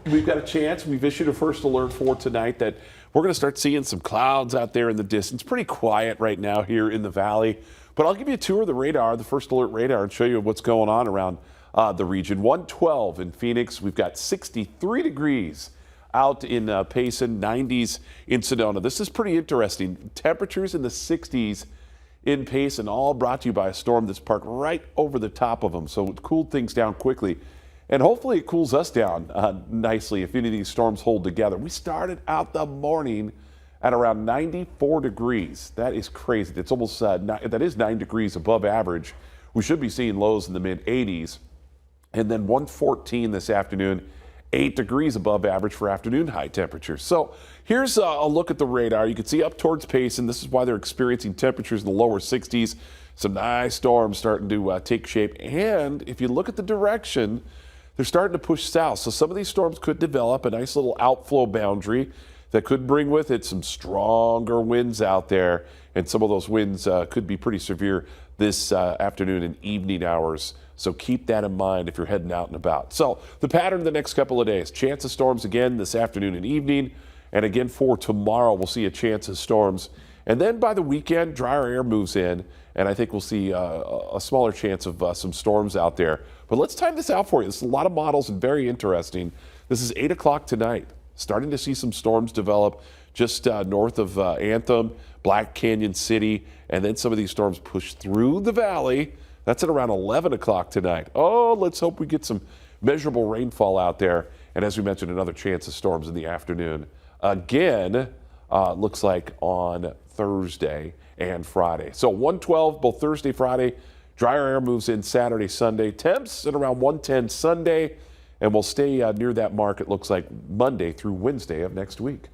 We've got a chance. We've issued a first alert for tonight that we're going to start seeing some clouds out there in the distance. Pretty quiet right now here in the valley. But I'll give you a tour of the radar, the first alert radar, and show you what's going on around the region. 112 in Phoenix. We've got 63 degrees out in Payson, 90s in Sedona. This is pretty interesting. Temperatures in the 60s in Payson, all brought to you by a storm that's parked right over the top of them. So it cooled things down quickly. And hopefully it cools us down nicely if any of these storms hold together. We started out the morning at around 94 degrees. That is crazy. That's almost, that is 9 degrees above average. We should be seeing lows in the mid 80s. And then 114 this afternoon, 8 degrees above average for afternoon high temperatures. So here's a look at the radar. You can see up towards Payson. This is why they're experiencing temperatures in the lower 60s. Some nice storms starting to take shape. And if you look at the direction, they're starting to push south. So some of these storms could develop a nice little outflow boundary that could bring with it some stronger winds out there. And some of those winds could be pretty severe this afternoon and evening hours. So keep that in mind if you're heading out and about. So the pattern the next couple of days, chance of storms again this afternoon and evening. And again for tomorrow, we'll see a chance of storms. And then by the weekend, drier air moves in. And I think we'll see a smaller chance of some storms out there. But let's time this out for you. This is a lot of models and very interesting. This is 8 o'clock tonight. Starting to see some storms develop just north of Anthem, Black Canyon City, and then some of these storms push through the valley. That's at around 11 o'clock tonight. Oh, let's hope we get some measurable rainfall out there. And as we mentioned, another chance of storms in the afternoon. Again, looks like on Thursday and Friday. So 112 both Thursday, Friday. Drier air moves in Saturday, Sunday. Temps at around 110 Sunday. And we'll stay near that mark, it looks like, Monday through Wednesday of next week.